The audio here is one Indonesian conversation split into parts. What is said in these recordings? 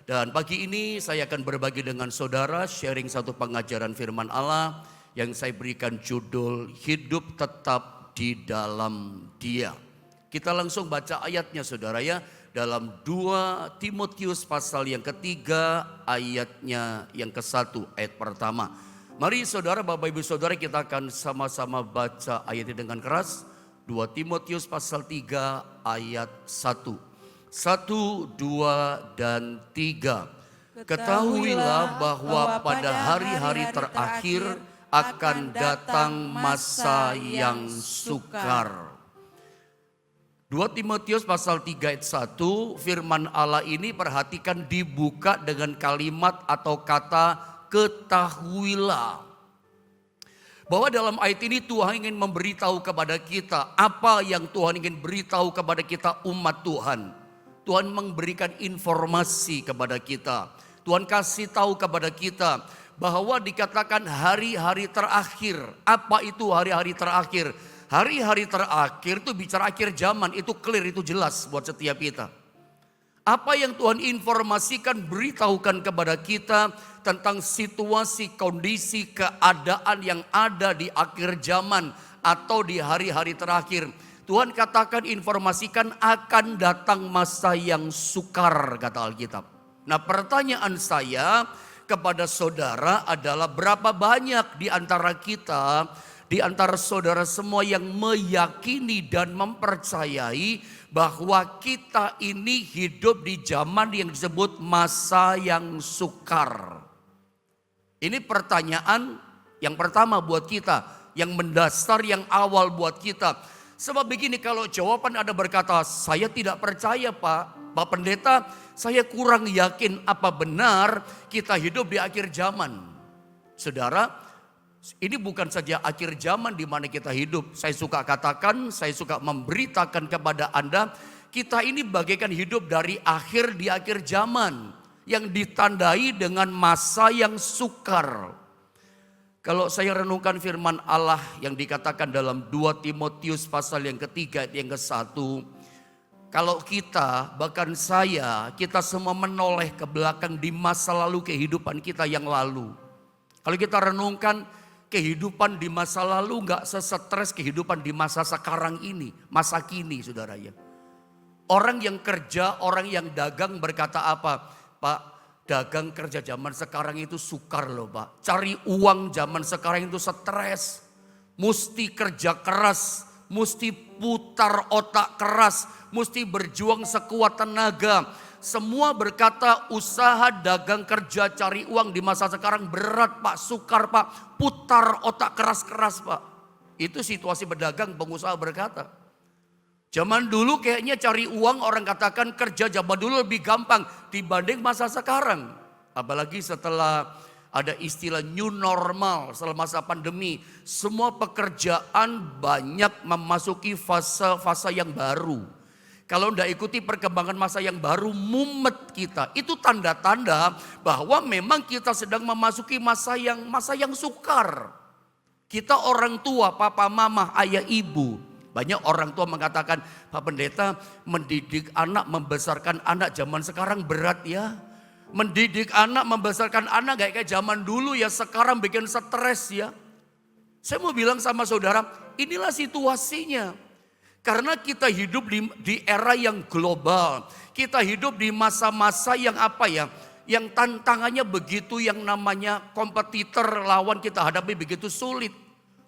Dan pagi ini saya akan berbagi dengan saudara sharing satu pengajaran firman Allah yang saya berikan judul Hidup Tetap di Dalam Dia. Kita langsung baca ayatnya saudara ya, dalam 2 Timotius pasal yang ketiga ayatnya yang ke-1 ayat pertama. Mari saudara, Bapak Ibu Saudara, kita akan sama-sama baca ayat ini dengan keras. 2 Timotius pasal 3 ayat 1. 1, 2, dan 3. Ketahuilah bahwa pada hari-hari terakhir akan datang masa yang sukar. 2 Timotius pasal 3 ayat 1, firman Allah ini perhatikan dibuka dengan kalimat atau kata ketahuilah. Bahwa dalam ayat ini Tuhan ingin memberitahu kepada kita apa yang Tuhan ingin beritahu kepada kita umat Tuhan. Tuhan memberikan informasi kepada kita. Tuhan kasih tahu kepada kita bahwa dikatakan hari-hari terakhir. Apa itu hari-hari terakhir? Hari-hari terakhir itu bicara akhir zaman, itu clear, itu jelas buat setiap kita. Apa yang Tuhan informasikan, beritahukan kepada kita tentang situasi, kondisi, keadaan yang ada di akhir zaman atau di hari-hari terakhir. Tuhan katakan, informasikan akan datang masa yang sukar, kata Alkitab. Nah, pertanyaan saya kepada saudara adalah berapa banyak di antara kita, di antara saudara semua yang meyakini dan mempercayai bahwa kita ini hidup di zaman yang disebut masa yang sukar. Ini pertanyaan yang pertama buat kita, yang mendasar, yang awal buat kita. Sebab begini, kalau jawaban Anda berkata, saya tidak percaya Pak Pendeta, saya kurang yakin apa benar kita hidup di akhir zaman. Saudara, ini bukan saja akhir zaman di mana kita hidup. Saya suka katakan, saya suka memberitakan kepada Anda, kita ini bagaikan hidup dari akhir di akhir zaman yang ditandai dengan masa yang sukar. Kalau saya renungkan firman Allah yang dikatakan dalam 2 Timotius pasal yang ketiga yang ke-1. Kalau kita, bahkan saya, kita semua menoleh ke belakang di masa lalu kehidupan kita yang lalu. Kalau kita renungkan kehidupan di masa lalu gak sesetres kehidupan di masa sekarang ini. Masa kini saudara ya. Orang yang kerja, orang yang dagang berkata apa? Pak, dagang kerja zaman sekarang itu sukar loh Pak. Cari uang zaman sekarang itu stres. Mesti kerja keras. Mesti putar otak keras. Mesti berjuang sekuat tenaga. Semua berkata usaha dagang kerja cari uang di masa sekarang berat Pak. Sukar Pak. Putar otak keras-keras Pak. Itu situasi berdagang pengusaha berkata. Zaman dulu kayaknya cari uang orang katakan kerja zaman dulu lebih gampang dibanding masa sekarang. Apalagi setelah ada istilah new normal setelah masa pandemi. Semua pekerjaan banyak memasuki fase-fase yang baru. Kalau tidak ikuti perkembangan masa yang baru mumet kita. Itu tanda-tanda bahwa memang kita sedang memasuki masa yang sukar. Kita orang tua, papa, mama, ayah, ibu. Banyak orang tua mengatakan, Pak Pendeta, mendidik anak, membesarkan anak zaman sekarang berat ya. Mendidik anak, membesarkan anak gak kayak zaman dulu ya, sekarang bikin stres ya. Saya mau bilang sama saudara, inilah situasinya. Karena kita hidup di era yang global. Kita hidup di masa-masa yang apa ya, yang tantangannya begitu, yang namanya kompetitor lawan kita hadapi begitu sulit.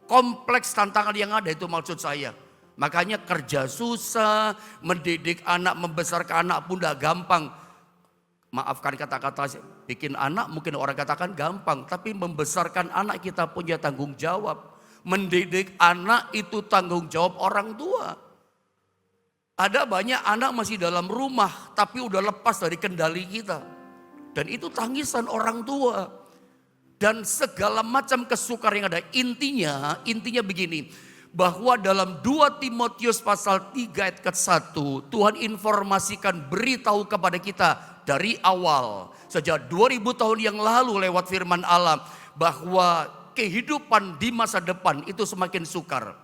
Kompleks tantangan yang ada itu maksud saya. Makanya kerja susah, mendidik anak, membesarkan anak pun udah gampang. Maafkan kata-kata bikin anak mungkin orang katakan gampang. Tapi membesarkan anak kita punya tanggung jawab. Mendidik anak itu tanggung jawab orang tua. Ada banyak anak masih dalam rumah tapi udah lepas dari kendali kita. Dan itu tangisan orang tua. Dan segala macam kesukaran yang ada. Intinya begini. Bahwa dalam 2 Timotius pasal 3 ayat ke-1 Tuhan informasikan beritahu kepada kita dari awal. Sejak 2000 tahun yang lalu lewat firman Allah. Bahwa kehidupan di masa depan itu semakin sukar.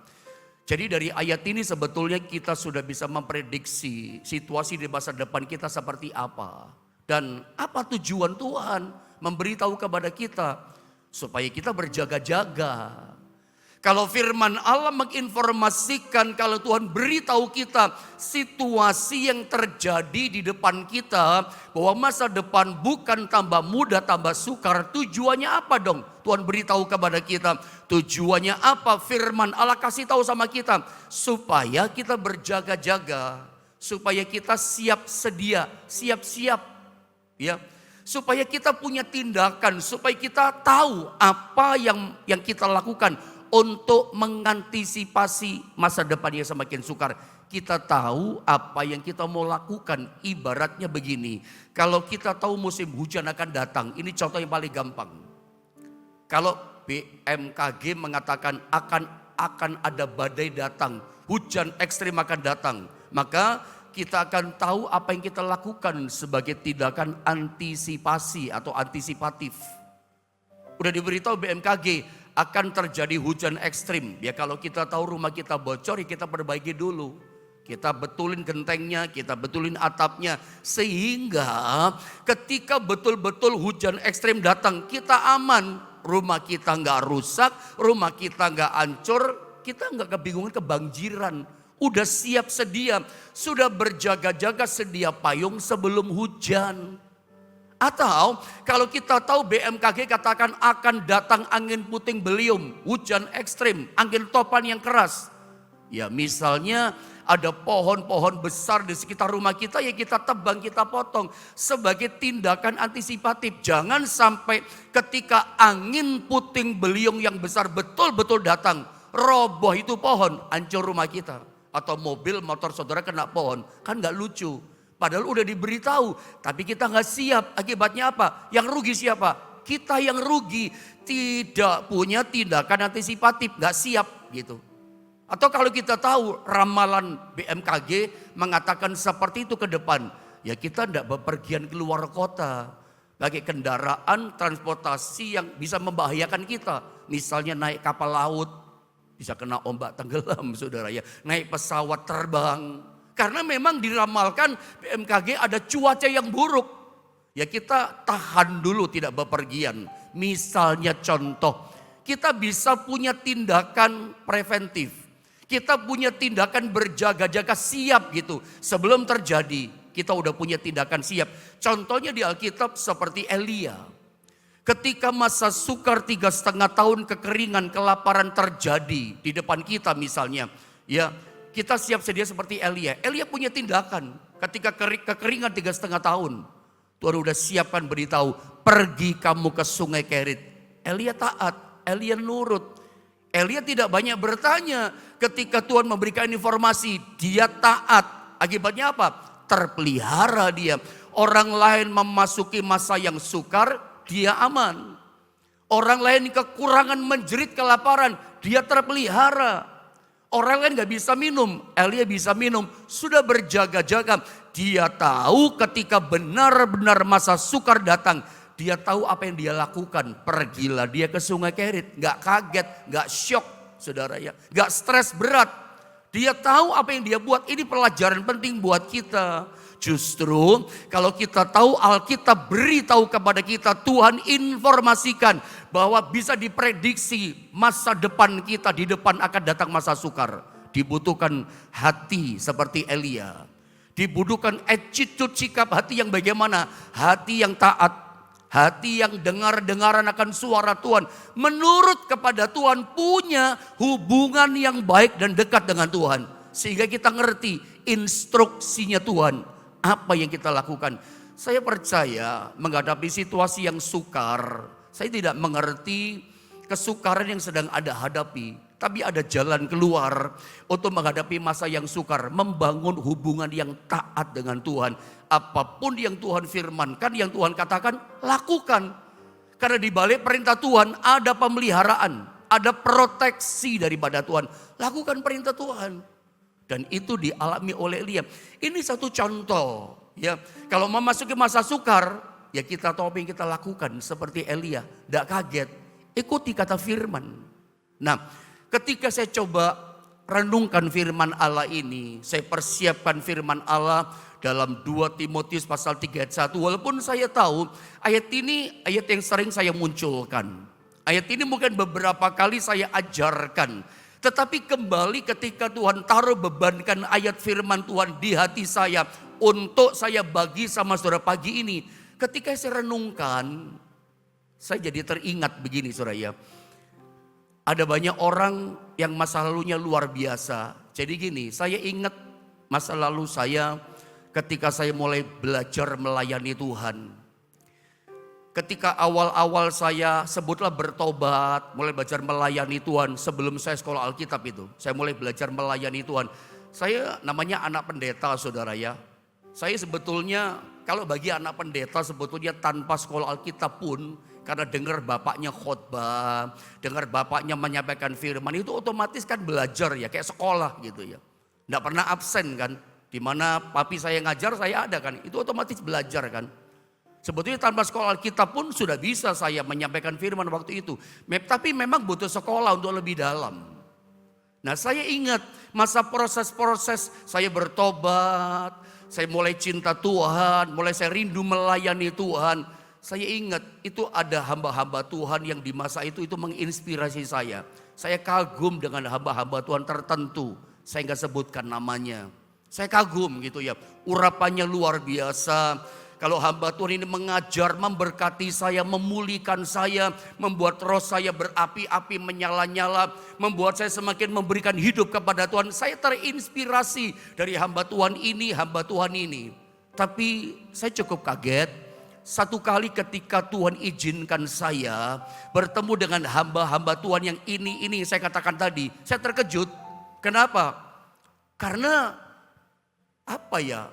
Jadi dari ayat ini sebetulnya kita sudah bisa memprediksi situasi di masa depan kita seperti apa. Dan apa tujuan Tuhan memberitahu kepada kita? Supaya kita berjaga-jaga. Kalau firman Allah menginformasikan, kalau Tuhan beritahu kita situasi yang terjadi di depan kita, bahwa masa depan bukan tambah mudah, tambah sukar. Tujuannya apa dong? Tuhan beritahu kepada kita. Tujuannya apa? Firman Allah kasih tahu sama kita. Supaya kita berjaga-jaga. Supaya kita siap sedia, siap-siap. Ya, supaya kita punya tindakan, supaya kita tahu apa yang kita lakukan untuk mengantisipasi masa depan yang semakin sukar. Kita tahu apa yang kita mau lakukan. Ibaratnya begini, kalau kita tahu musim hujan akan datang, ini contoh yang paling gampang. Kalau BMKG mengatakan akan ada badai datang, hujan ekstrim akan datang, maka kita akan tahu apa yang kita lakukan sebagai tindakan antisipasi atau antisipatif. Udah diberitahu BMKG akan terjadi hujan ekstrim. Ya kalau kita tahu rumah kita bocor, ya kita perbaiki dulu. Kita betulin gentengnya, kita betulin atapnya. Sehingga ketika betul-betul hujan ekstrim datang, kita aman. Rumah kita nggak rusak, rumah kita nggak hancur, kita nggak kebingungan kebanjiran. Udah siap sedia, sudah berjaga-jaga sedia payung sebelum hujan. Atau kalau kita tahu BMKG katakan akan datang angin puting beliung, hujan ekstrim, angin topan yang keras. Ya misalnya ada pohon-pohon besar di sekitar rumah kita, ya kita tebang, kita potong. Sebagai tindakan antisipatif. Jangan sampai ketika angin puting beliung yang besar betul-betul datang, roboh itu pohon, hancur rumah kita. Atau mobil, motor saudara kena pohon, kan gak lucu. Padahal udah diberitahu, tapi kita nggak siap. Akibatnya apa? Yang rugi siapa? Kita yang rugi, tidak punya tindakan antisipatif, nggak siap gitu. Atau kalau kita tahu ramalan BMKG mengatakan seperti itu ke depan, ya kita tidak bepergian keluar kota, pakai kendaraan transportasi yang bisa membahayakan kita. Misalnya naik kapal laut, bisa kena ombak tenggelam saudara ya. Naik pesawat terbang. Karena memang diramalkan BMKG ada cuaca yang buruk. Ya kita tahan dulu tidak bepergian. Misalnya contoh, kita bisa punya tindakan preventif. Kita punya tindakan berjaga-jaga siap gitu. Sebelum terjadi kita udah punya tindakan siap. Contohnya di Alkitab seperti Elia. Ketika masa sukar 3,5 tahun kekeringan, kelaparan terjadi di depan kita misalnya. Ya. Kita siap sedia seperti Elia. Elia punya tindakan. Ketika kekeringan 3,5 tahun. Tuhan udah siapkan beritahu. Pergi kamu ke sungai Kerit. Elia taat. Elia nurut. Elia tidak banyak bertanya. Ketika Tuhan memberikan informasi. Dia taat. Akibatnya apa? Terpelihara dia. Orang lain memasuki masa yang sukar. Dia aman. Orang lain kekurangan menjerit kelaparan. Dia terpelihara. Orang lain gak bisa minum, Elia bisa minum. Sudah berjaga-jaga. Dia tahu ketika benar-benar masa sukar datang. Dia tahu apa yang dia lakukan. Pergilah dia ke sungai Kerit. Gak kaget, gak syok saudara ya. Gak stres berat. Dia tahu apa yang dia buat. Ini pelajaran penting buat kita. Justru kalau kita tahu Alkitab beritahu kepada kita, Tuhan informasikan bahwa bisa diprediksi masa depan kita, di depan akan datang masa sukar. Dibutuhkan hati seperti Elia. Dibutuhkan attitude, sikap hati yang bagaimana? Hati yang taat, hati yang dengar-dengaran akan suara Tuhan. Menurut kepada Tuhan, punya hubungan yang baik dan dekat dengan Tuhan. Sehingga kita ngerti instruksinya Tuhan. Apa yang kita lakukan? Saya percaya menghadapi situasi yang sukar, saya tidak mengerti kesukaran yang sedang Anda hadapi. Tapi ada jalan keluar untuk menghadapi masa yang sukar. Membangun hubungan yang taat dengan Tuhan. Apapun yang Tuhan firmankan, yang Tuhan katakan, lakukan. Karena di balik perintah Tuhan ada pemeliharaan, ada proteksi daripada Tuhan. Lakukan perintah Tuhan. Dan itu dialami oleh Elia. Ini satu contoh. Ya, kalau memasuki masa sukar, ya kita tahu apa yang kita lakukan seperti Elia. Tidak kaget, ikuti kata firman. Nah, ketika saya coba renungkan firman Allah ini, saya persiapkan firman Allah dalam 2 Timotius pasal 3 ayat 1. Walaupun saya tahu ayat ini ayat yang sering saya munculkan. Ayat ini mungkin beberapa kali saya ajarkan. Tetapi kembali ketika Tuhan taruh bebankan ayat firman Tuhan di hati saya untuk saya bagi sama saudara pagi ini. Ketika saya renungkan, saya jadi teringat begini saudara ya. Ada banyak orang yang masa lalunya luar biasa. Jadi gini, saya ingat masa lalu saya ketika saya mulai belajar melayani Tuhan. Ketika awal-awal saya sebutlah bertobat, mulai belajar melayani Tuhan sebelum saya sekolah Alkitab itu. Saya mulai belajar melayani Tuhan. Saya namanya anak pendeta saudara ya. Saya sebetulnya kalau bagi anak pendeta sebetulnya tanpa sekolah Alkitab pun, karena dengar bapaknya khotbah, dengar bapaknya menyampaikan firman, itu otomatis kan belajar ya, kayak sekolah gitu ya. Nggak pernah absen kan, dimana papi saya ngajar saya ada kan, itu otomatis belajar kan. Sebetulnya tanpa sekolah Alkitab pun sudah bisa saya menyampaikan firman waktu itu. Tapi memang butuh sekolah untuk lebih dalam. Nah saya ingat masa proses-proses saya bertobat, saya mulai cinta Tuhan, mulai saya rindu melayani Tuhan. Saya ingat itu ada hamba-hamba Tuhan yang di masa itu menginspirasi saya. Saya kagum dengan hamba-hamba Tuhan tertentu. Saya nggak sebutkan namanya. Saya kagum gitu ya. Urapannya luar biasa. Kalau hamba Tuhan ini mengajar, memberkati saya, memulihkan saya, membuat roh saya berapi-api, menyala-nyala, membuat saya semakin memberikan hidup kepada Tuhan. Saya terinspirasi dari hamba Tuhan ini, hamba Tuhan ini. Tapi saya cukup kaget. Satu kali ketika Tuhan izinkan saya bertemu dengan hamba-hamba Tuhan yang ini saya katakan tadi, saya terkejut. Kenapa? Karena apa ya?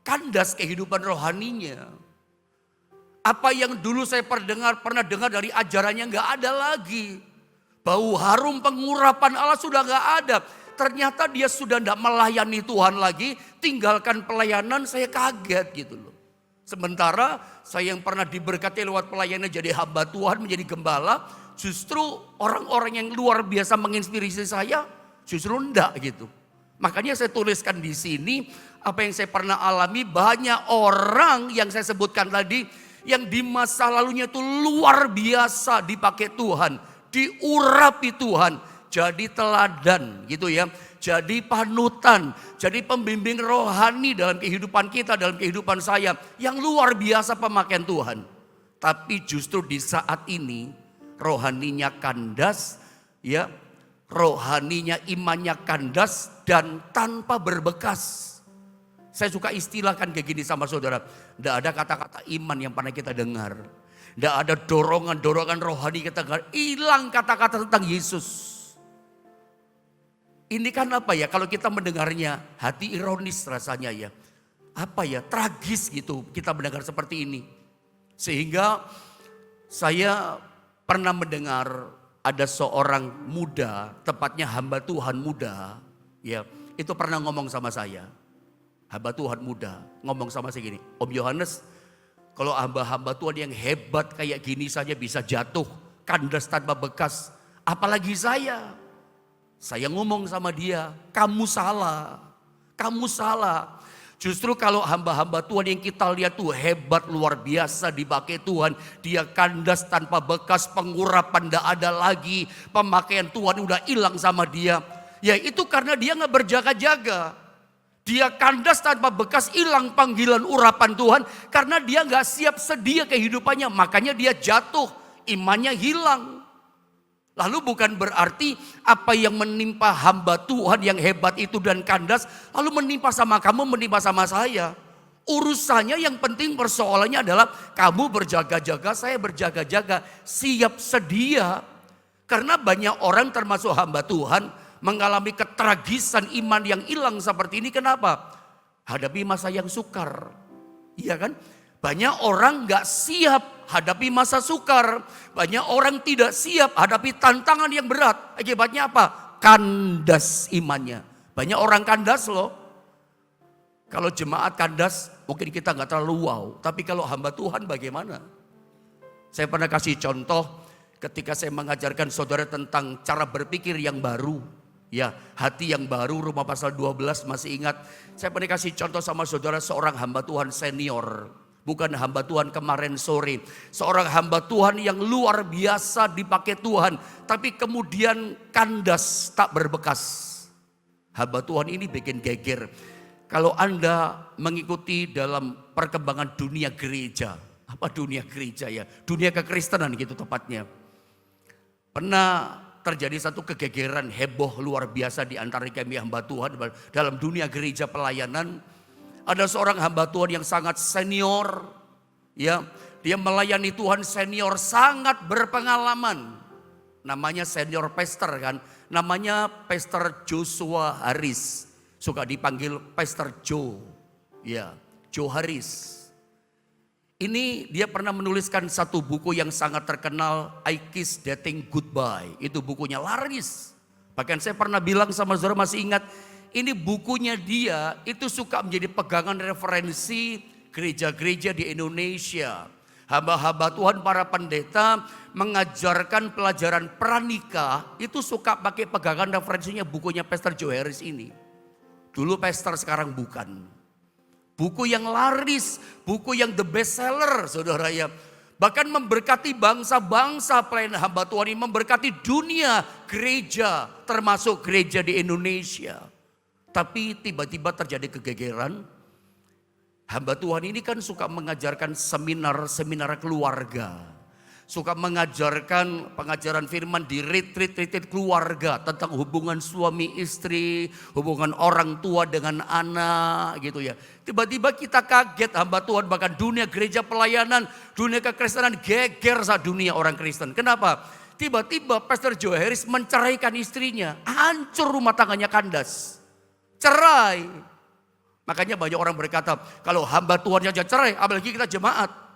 Kandas kehidupan rohaninya. Apa yang dulu saya pernah dengar dari ajarannya nggak ada lagi. Bau harum pengurapan Allah sudah nggak ada. Ternyata dia sudah tidak melayani Tuhan lagi, tinggalkan pelayanan, saya kaget gitu loh. Sementara saya yang pernah diberkati lewat pelayanan jadi hamba Tuhan, menjadi gembala, justru orang-orang yang luar biasa menginspirasi saya, justru enggak gitu. Makanya saya tuliskan di sini apa yang saya pernah alami. Banyak orang yang saya sebutkan tadi yang di masa lalunya itu luar biasa dipakai Tuhan, diurapi Tuhan, jadi teladan gitu ya, jadi panutan, jadi pembimbing rohani dalam kehidupan kita, dalam kehidupan saya yang luar biasa pemakaian Tuhan. Tapi justru di saat ini rohaninya kandas ya. Rohaninya, imannya kandas dan tanpa berbekas. Saya suka istilahkan kayak gini sama saudara. Tidak ada kata-kata iman yang pernah kita dengar. Tidak ada dorongan-dorongan rohani kita dengar. Hilang kata-kata tentang Yesus. Ini kan apa ya, kalau kita mendengarnya hati ironis rasanya ya. Apa ya, tragis gitu kita mendengar seperti ini. Sehingga saya pernah mendengar ada seorang muda, tepatnya hamba Tuhan muda, ya, itu pernah ngomong sama saya. Hamba Tuhan muda ngomong sama saya gini, Om Yohanes, kalau hamba-hamba Tuhan yang hebat kayak gini saja bisa jatuh, kandas tanpa bekas, apalagi saya. Saya ngomong sama dia, kamu salah, kamu salah. Justru kalau hamba-hamba Tuhan yang kita lihat tuh hebat luar biasa dipakai Tuhan. Dia kandas tanpa bekas, pengurapan tidak ada lagi. Pemakaian Tuhan udah hilang sama dia. Ya itu karena dia gak berjaga-jaga. Dia kandas tanpa bekas, hilang panggilan urapan Tuhan. Karena dia gak siap sedia kehidupannya. Makanya dia jatuh, imannya hilang. Lalu bukan berarti apa yang menimpa hamba Tuhan yang hebat itu dan kandas, lalu menimpa sama kamu, menimpa sama saya. Urusannya yang penting persoalannya adalah kamu berjaga-jaga, saya berjaga-jaga, siap sedia. Karena banyak orang termasuk hamba Tuhan mengalami ketragisan iman yang hilang seperti ini. Kenapa? Hadapi masa yang sukar. Iya kan? Banyak orang gak siap hadapi masa sukar. Banyak orang tidak siap hadapi tantangan yang berat. Akibatnya apa? Kandas imannya. Banyak orang kandas loh. Kalau jemaat kandas mungkin kita gak terlalu wow. Tapi kalau hamba Tuhan bagaimana? Saya pernah kasih contoh ketika saya mengajarkan saudara tentang cara berpikir yang baru. Ya, hati yang baru, Roma pasal 12 masih ingat. Saya pernah kasih contoh sama saudara seorang hamba Tuhan senior. Bukan hamba Tuhan kemarin sore. Seorang hamba Tuhan yang luar biasa dipakai Tuhan. Tapi kemudian kandas, tak berbekas. Hamba Tuhan ini bikin geger. Kalau Anda mengikuti dalam perkembangan dunia gereja. Apa dunia gereja ya? Dunia kekristenan gitu tepatnya. Pernah terjadi satu kegegeran heboh luar biasa di antara kami hamba Tuhan dalam dunia gereja pelayanan. Ada seorang hamba Tuhan yang sangat senior, ya, dia melayani Tuhan senior sangat berpengalaman. Namanya senior pastor kan, namanya Pastor Joshua Harris, suka dipanggil Pastor Joe, ya, Joe Harris. Ini dia pernah menuliskan satu buku yang sangat terkenal, I Kiss Dating Goodbye. Itu bukunya laris. Bahkan saya pernah bilang sama saudara masih ingat, ini bukunya dia itu suka menjadi pegangan referensi gereja-gereja di Indonesia. Hamba-hamba Tuhan, para pendeta mengajarkan pelajaran pranikah, itu suka pakai pegangan referensinya bukunya Pastor Joe Harris ini. Dulu pastor, sekarang bukan. Buku yang laris, buku yang the best seller, saudara ya. Bahkan memberkati bangsa-bangsa pelayanan hamba Tuhan ini, memberkati dunia gereja, termasuk gereja di Indonesia. Tapi tiba-tiba terjadi kegegeran. Hamba Tuhan ini kan suka mengajarkan seminar-seminar keluarga. Suka mengajarkan pengajaran firman di retreat keluarga tentang hubungan suami istri, hubungan orang tua dengan anak gitu ya. Tiba-tiba kita kaget hamba Tuhan, bahkan dunia gereja pelayanan, dunia kekristenan geger saat dunia orang Kristen. Kenapa? Tiba-tiba Pastor Joe Harris menceraikan istrinya, hancur rumah tangganya, kandas. Cerai. Makanya banyak orang berkata, kalau hamba Tuhan saja cerai, apalagi kita jemaat.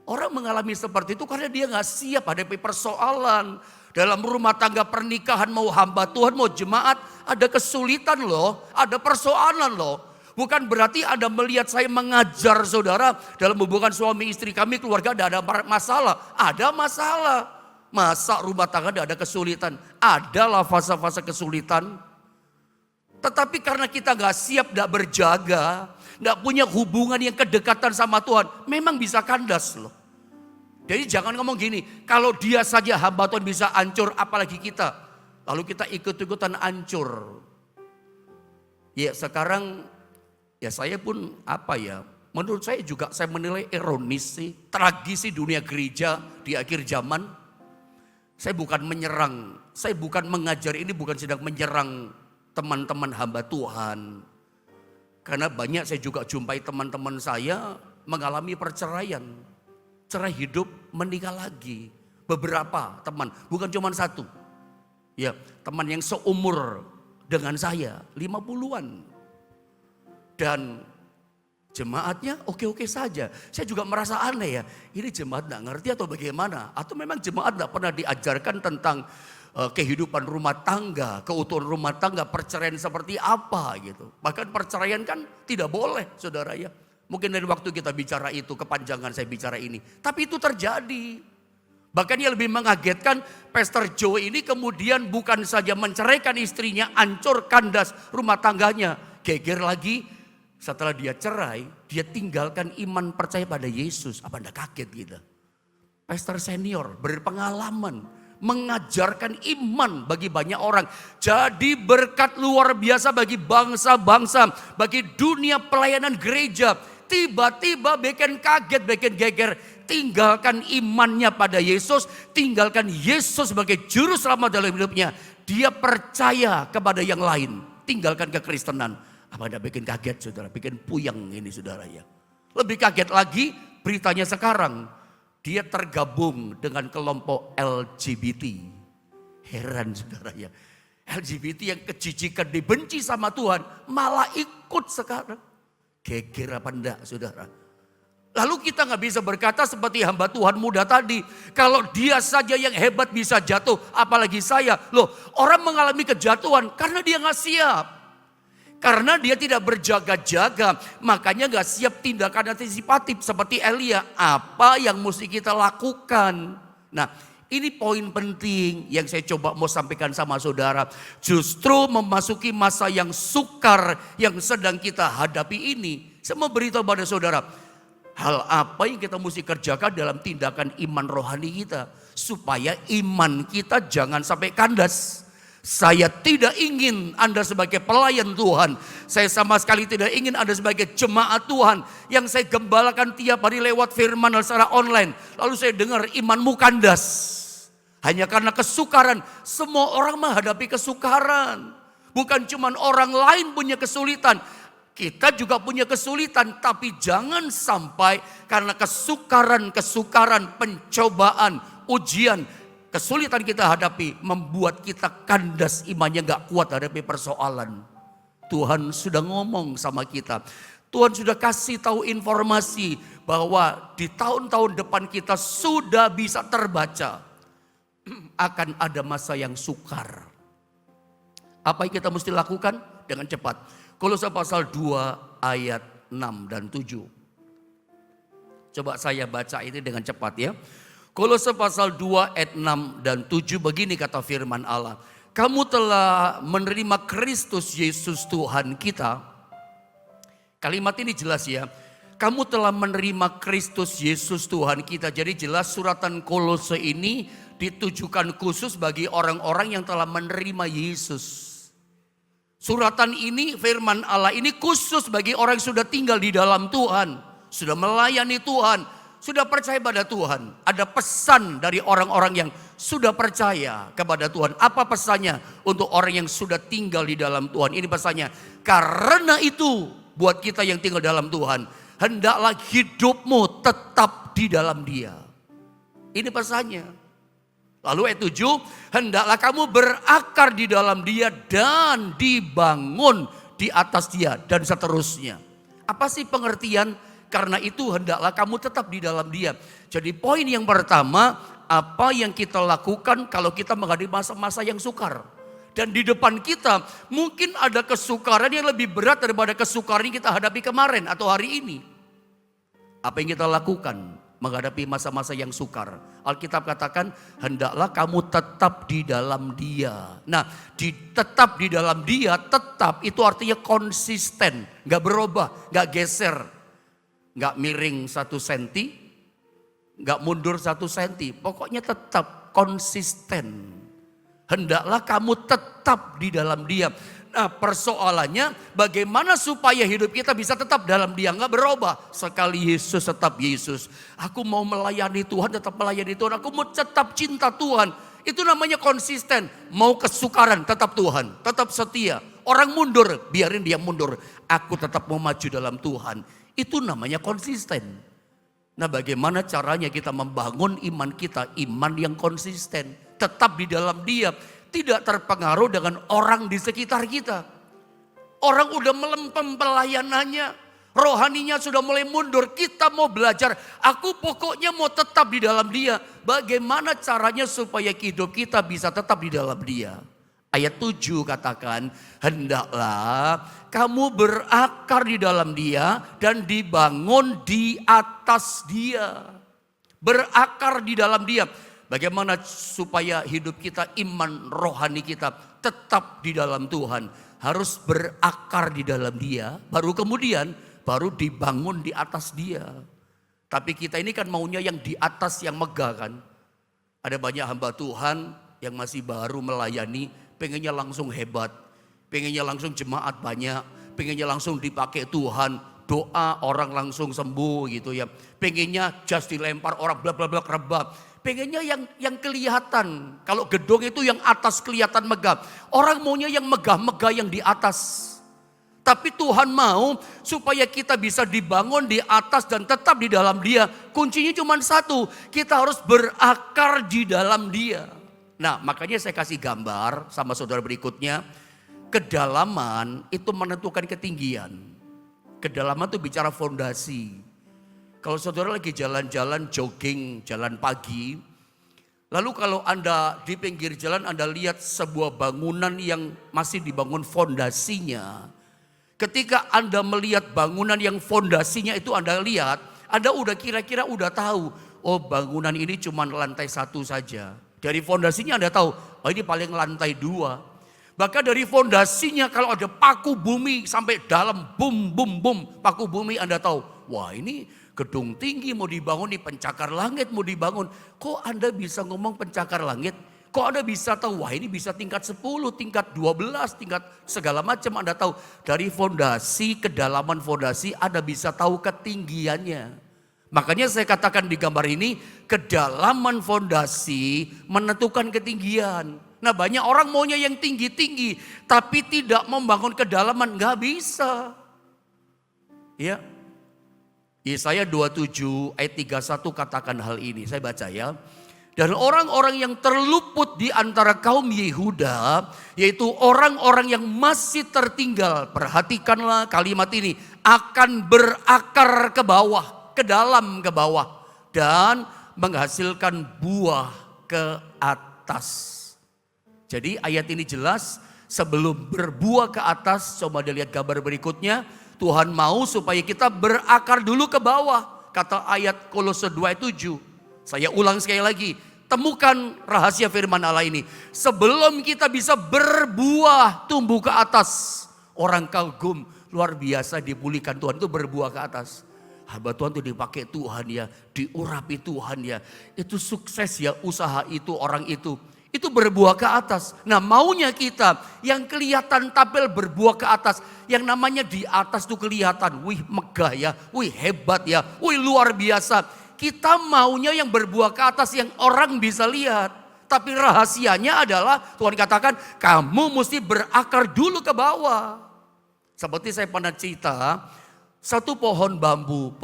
Orang mengalami seperti itu karena dia gak siap hadapi persoalan. Dalam rumah tangga pernikahan, mau hamba Tuhan, mau jemaat, ada kesulitan loh, ada persoalan loh. Bukan berarti Anda melihat saya mengajar saudara dalam hubungan suami istri kami, keluarga ada masalah. Ada masalah. Masa rumah tangga ada kesulitan? Adalah fase-fase kesulitan. Tetapi karena kita gak siap, gak berjaga, gak punya hubungan yang kedekatan sama Tuhan, memang bisa kandas loh. Jadi jangan ngomong gini, kalau dia saja hamba Tuhan bisa hancur, apalagi kita. Lalu kita ikut-ikutan hancur. Ya sekarang, ya saya pun menurut saya juga saya menilai ironis sih, tragis sih dunia gereja di akhir zaman. Saya bukan menyerang, saya bukan mengajar, ini bukan sedang menyerang teman-teman hamba Tuhan. Karena banyak saya juga jumpai teman-teman saya mengalami perceraian. Cerai hidup, menikah lagi. Beberapa teman, bukan cuma satu. Ya, teman yang seumur dengan saya, 50-an. Dan jemaatnya oke-oke saja. Saya juga merasa aneh ya, ini jemaat gak ngerti atau bagaimana? Atau memang jemaat gak pernah diajarkan tentang kehidupan rumah tangga, keutuhan rumah tangga, perceraian seperti apa gitu. Bahkan perceraian kan tidak boleh saudara ya. Mungkin dari waktu kita bicara itu, kepanjangan saya bicara ini. Tapi itu terjadi. Bahkan yang lebih mengagetkan, Pastor Joe ini kemudian bukan saja menceraikan istrinya, hancur kandas rumah tangganya. Geger lagi, setelah dia cerai, dia tinggalkan iman percaya pada Yesus. Apa Anda kaget gitu? Pastor senior, berpengalaman, mengajarkan iman bagi banyak orang. Jadi berkat luar biasa bagi bangsa-bangsa, bagi dunia pelayanan gereja. Tiba-tiba bikin kaget, bikin geger. Tinggalkan imannya pada Yesus, tinggalkan Yesus sebagai juru selamat dalam hidupnya. Dia percaya kepada yang lain, tinggalkan kekristenan. Apa Anda bikin kaget saudara, bikin puyeng ini saudara ya. Lebih kaget lagi beritanya sekarang. Dia tergabung dengan kelompok LGBT. Heran saudara ya. LGBT yang kejijikan, dibenci sama Tuhan, malah ikut sekarang. Geger apa enggak saudara? Lalu kita gak bisa berkata seperti hamba Tuhan muda tadi. Kalau dia saja yang hebat bisa jatuh, apalagi saya. Loh, orang mengalami kejatuhan karena dia gak siap. Karena dia tidak berjaga-jaga, makanya gak siap tindakan antisipatif seperti Elia. Apa yang mesti kita lakukan? Nah, Ini poin penting yang saya coba mau sampaikan sama saudara. Justru memasuki masa yang sukar yang sedang kita hadapi ini. Saya mau beritahu pada saudara, hal apa yang kita mesti kerjakan dalam tindakan iman rohani kita. Supaya iman kita jangan sampai kandas. Saya tidak ingin Anda sebagai pelayan Tuhan. Saya sama sekali tidak ingin Anda sebagai jemaat Tuhan. Yang saya gembalakan tiap hari lewat firman secara online. Lalu saya dengar imanmu kandas. Hanya karena kesukaran. Semua orang menghadapi kesukaran. Bukan cuma orang lain punya kesulitan. Kita juga punya kesulitan. Tapi jangan sampai karena kesukaran, pencobaan, ujian, kesulitan kita hadapi membuat kita kandas imannya gak kuat hadapi persoalan. Tuhan sudah ngomong sama kita. Tuhan sudah kasih tahu informasi bahwa di tahun-tahun depan kita sudah bisa terbaca. Akan ada masa yang sukar. Apa yang kita mesti lakukan? Dengan cepat. Kolose pasal 2 ayat 6 dan 7. Coba saya baca ini dengan cepat ya. Kolose pasal 2 ayat 6 dan 7 begini kata firman Allah. Kamu telah menerima Kristus Yesus Tuhan kita. Kalimat ini jelas ya. Kamu telah menerima Kristus Yesus Tuhan kita. Jadi jelas suratan Kolose ini ditujukan khusus bagi orang-orang yang telah menerima Yesus. Suratan ini, firman Allah ini khusus bagi orang yang sudah tinggal di dalam Tuhan. Sudah melayani Tuhan. Sudah percaya pada Tuhan. Ada pesan dari orang-orang yang sudah percaya kepada Tuhan. Apa pesannya untuk orang yang sudah tinggal di dalam Tuhan? Ini pesannya. Karena itu buat kita yang tinggal dalam Tuhan. Hendaklah hidupmu tetap di dalam Dia. Ini pesannya. Lalu ayat 7. Hendaklah kamu berakar di dalam Dia dan dibangun di atas Dia. Dan seterusnya. Apa sih pengertian? Karena itu hendaklah kamu tetap di dalam Dia. Jadi poin yang pertama, apa yang kita lakukan kalau kita menghadapi masa-masa yang sukar. Dan di depan kita mungkin ada kesukaran yang lebih berat daripada kesukaran yang kita hadapi kemarin atau hari ini. Apa yang kita lakukan menghadapi masa-masa yang sukar? Alkitab katakan hendaklah kamu tetap di dalam Dia. Nah, tetap di dalam Dia, tetap itu artinya konsisten, gak berubah, gak geser. Gak miring 1 senti, gak mundur 1 senti. Pokoknya tetap konsisten. Hendaklah kamu tetap di dalam Dia. Nah persoalannya bagaimana supaya hidup kita bisa tetap dalam Dia. Gak berubah. Sekali Yesus tetap Yesus. Aku mau melayani Tuhan, tetap melayani Tuhan. Aku mau tetap cinta Tuhan. Itu namanya konsisten. Mau kesukaran, tetap Tuhan. Tetap setia. Orang mundur, biarin dia mundur. Aku tetap mau maju dalam Tuhan. Itu namanya konsisten. Nah bagaimana caranya kita membangun iman kita, iman yang konsisten. Tetap di dalam Dia, tidak terpengaruh dengan orang di sekitar kita. Orang udah melempem pelayanannya, rohaninya sudah mulai mundur. Kita mau belajar, aku pokoknya mau tetap di dalam Dia. Bagaimana caranya supaya hidup kita bisa tetap di dalam Dia? Ayat 7 katakan, hendaklah kamu berakar di dalam Dia dan dibangun di atas Dia. Berakar di dalam Dia. Bagaimana supaya hidup kita, iman rohani kita tetap di dalam Tuhan. Harus berakar di dalam Dia, baru kemudian baru dibangun di atas Dia. Tapi kita ini kan maunya yang di atas, yang megah kan. Ada banyak hamba Tuhan yang masih baru melayani, pengennya langsung hebat, pengennya langsung jemaat banyak, pengennya langsung dipakai Tuhan, doa orang langsung sembuh gitu ya. Pengennya just dilempar orang bla bla bla rebab. Pengennya yang kelihatan. Kalau gedung itu yang atas kelihatan megah. Orang maunya yang megah-megah yang di atas. Tapi Tuhan mau supaya kita bisa dibangun di atas dan tetap di dalam Dia. Kuncinya cuma satu, kita harus berakar di dalam Dia. Nah makanya saya kasih gambar sama saudara berikutnya. Kedalaman itu menentukan ketinggian. Kedalaman itu bicara fondasi. Kalau saudara lagi jalan-jalan jogging, jalan pagi. Lalu kalau Anda di pinggir jalan Anda lihat sebuah bangunan yang masih dibangun fondasinya. Ketika Anda melihat bangunan yang fondasinya itu Anda lihat. Anda udah kira-kira udah tahu. oh bangunan ini cuma lantai 1 saja. Dari fondasinya Anda tahu, oh ini paling lantai 2. Bahkan dari fondasinya kalau ada paku bumi sampai dalam, bum bum bum, paku bumi Anda tahu, wah ini gedung tinggi mau dibangun, nih pencakar langit mau dibangun. Kok Anda bisa ngomong pencakar langit? Kok Anda bisa tahu, wah ini bisa tingkat 10, tingkat 12, tingkat segala macam Anda tahu. Dari fondasi, kedalaman fondasi Anda bisa tahu ketinggiannya. Makanya saya katakan di gambar ini, kedalaman fondasi menentukan ketinggian. Nah banyak orang maunya yang tinggi-tinggi, tapi tidak membangun kedalaman, nggak bisa. Ya, Yesaya 27 ayat 31 katakan hal ini, saya baca ya. Dan orang-orang yang terluput di antara kaum Yehuda, yaitu orang-orang yang masih tertinggal, perhatikanlah kalimat ini, akan berakar ke bawah, ke dalam ke bawah, dan menghasilkan buah ke atas. Jadi ayat ini jelas, sebelum berbuah ke atas, coba dilihat gambar berikutnya, Tuhan mau supaya kita berakar dulu ke bawah. Kata ayat Kolose 2 ayat 7. Saya ulang sekali lagi, temukan rahasia firman Allah ini. Sebelum kita bisa berbuah, tumbuh ke atas. Orang kagum, luar biasa dipulihkan Tuhan itu berbuah ke atas. Hamba Tuhan itu dipakai Tuhan ya, diurapi Tuhan ya. Itu sukses ya usaha itu, orang itu. Itu berbuah ke atas. Nah maunya kita yang kelihatan tampil berbuah ke atas. Yang namanya di atas itu kelihatan. Wih megah ya, wih hebat ya, wih luar biasa. Kita maunya yang berbuah ke atas yang orang bisa lihat. Tapi rahasianya adalah Tuhan katakan kamu mesti berakar dulu ke bawah. Seperti saya pernah cerita, satu pohon bambu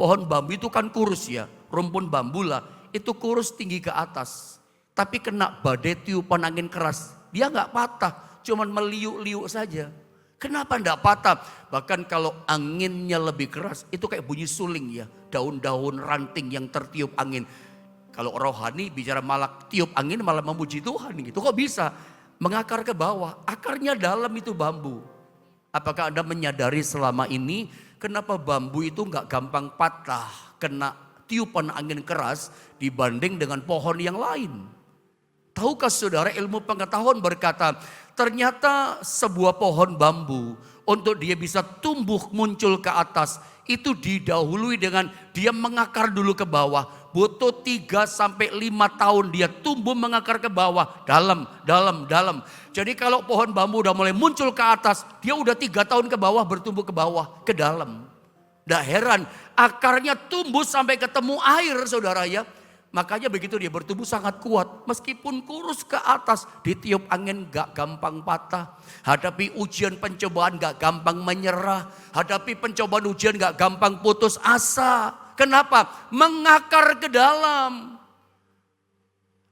itu kan kurus ya. Rumpun bambu lah, itu kurus tinggi ke atas. Tapi kena badai tiupan angin keras, dia nggak patah, cuman meliuk-liuk saja. Kenapa enggak patah? Bahkan kalau anginnya lebih keras, itu kayak bunyi suling ya. Daun-daun ranting yang tertiup angin. Kalau rohani bicara malah tiup angin malah memuji Tuhan gitu. Kok bisa? Mengakar ke bawah, akarnya dalam itu bambu. Apakah Anda menyadari selama ini kenapa bambu itu enggak gampang patah kena tiupan angin keras dibanding dengan pohon yang lain? Tahukah saudara, ilmu pengetahuan berkata ternyata sebuah pohon bambu untuk dia bisa tumbuh muncul ke atas itu didahului dengan dia mengakar dulu ke bawah. Butuh 3-5 tahun dia tumbuh mengakar ke bawah, dalam. Jadi kalau pohon bambu udah mulai muncul ke atas, dia udah 3 tahun ke bawah bertumbuh ke bawah, ke dalam. Nggak heran akarnya tumbuh sampai ketemu air saudara ya. Makanya begitu dia bertumbuh sangat kuat. Meskipun kurus ke atas, ditiup angin gak gampang patah. Hadapi ujian pencobaan gak gampang menyerah. Hadapi pencobaan ujian gak gampang putus asa. Kenapa? Mengakar ke dalam.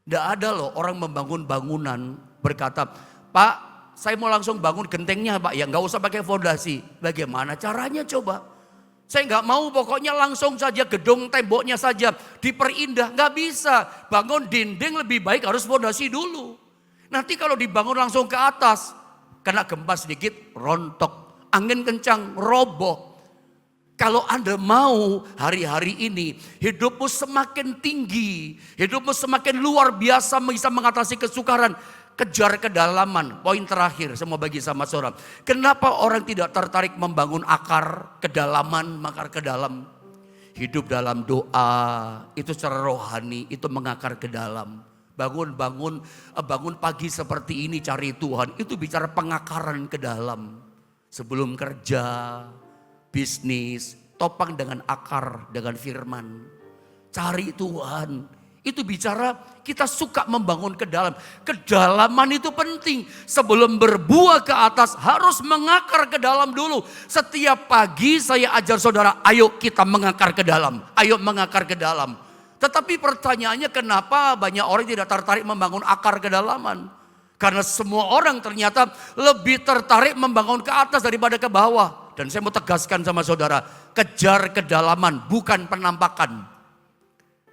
Gak ada loh orang membangun bangunan berkata, Pak saya mau langsung bangun gentengnya Pak. Ya gak usah pakai fondasi. Bagaimana caranya coba? Saya nggak mau pokoknya langsung saja gedung temboknya saja diperindah. Nggak bisa, bangun dinding lebih baik harus fondasi dulu. Nanti kalau dibangun langsung ke atas, kena gempa sedikit rontok, angin kencang roboh. Kalau Anda mau hari-hari ini hidupmu semakin tinggi, hidupmu semakin luar biasa bisa mengatasi kesukaran. Kejar kedalaman. Poin terakhir saya mau bagi sama saudara. Kenapa orang tidak tertarik membangun akar kedalaman, mengakar ke dalam? Hidup dalam doa itu secara rohani itu mengakar ke dalam. Bangun pagi seperti ini cari Tuhan itu bicara pengakaran ke dalam. Sebelum kerja, bisnis, topang dengan akar dengan firman. Cari Tuhan. Itu bicara kita suka membangun ke dalam. Kedalaman itu penting. Sebelum berbuah ke atas harus mengakar ke dalam dulu. Setiap pagi saya ajar saudara, ayo kita mengakar ke dalam. Ayo mengakar ke dalam. Tetapi pertanyaannya kenapa banyak orang tidak tertarik membangun akar kedalaman? Karena semua orang ternyata lebih tertarik membangun ke atas daripada ke bawah. Dan saya mau tegaskan sama saudara, kejar kedalaman bukan penampakan.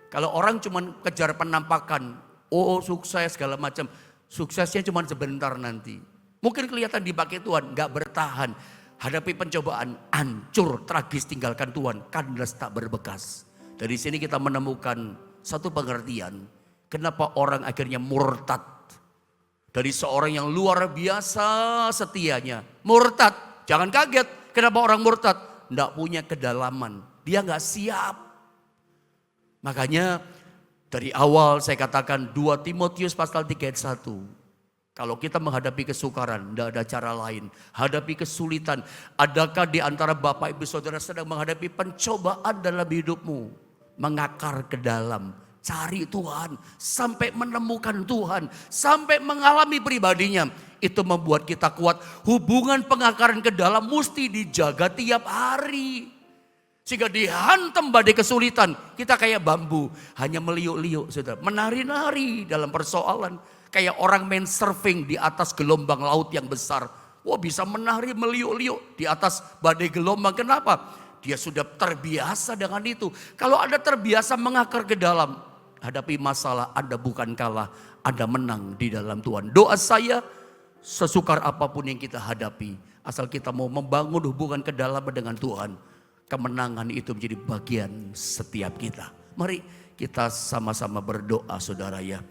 Kalau orang cuma kejar penampakan, oh sukses segala macam, suksesnya cuma sebentar nanti. Mungkin kelihatan dipakai Tuhan, gak bertahan. Hadapi pencobaan, hancur, tragis tinggalkan Tuhan, kandas tak berbekas. Dari sini kita menemukan satu pengertian. Kenapa orang akhirnya murtad. Dari seorang yang luar biasa setianya. Murtad. Jangan kaget. Kenapa orang murtad? Tidak punya kedalaman. Dia nggak siap. Makanya dari awal saya katakan 2 Timotius pasal 3 ayat 1. Kalau kita menghadapi kesukaran, tidak ada cara lain. Hadapi kesulitan. Adakah di antara Bapak Ibu Saudara sedang menghadapi pencobaan dalam hidupmu? Mengakar ke dalam. Cari Tuhan. Sampai menemukan Tuhan. Sampai mengalami pribadinya. Itu membuat kita kuat. Hubungan pengakaran ke dalam mesti dijaga tiap hari. Sehingga dihantam badai kesulitan. Kita kayak bambu. Hanya meliuk-liuk. Saudara. Menari-nari dalam persoalan. Kayak orang main surfing di atas gelombang laut yang besar. Wah, bisa menari meliuk-liuk di atas badai gelombang. Kenapa? Dia sudah terbiasa dengan itu. Kalau Anda terbiasa mengakar ke dalam, hadapi masalah, Anda bukan kalah, Anda menang di dalam Tuhan. Doa saya, sesukar apapun yang kita hadapi, asal kita mau membangun hubungan kedalaman dengan Tuhan, kemenangan itu menjadi bagian setiap kita. Mari kita sama-sama berdoa, saudara ya.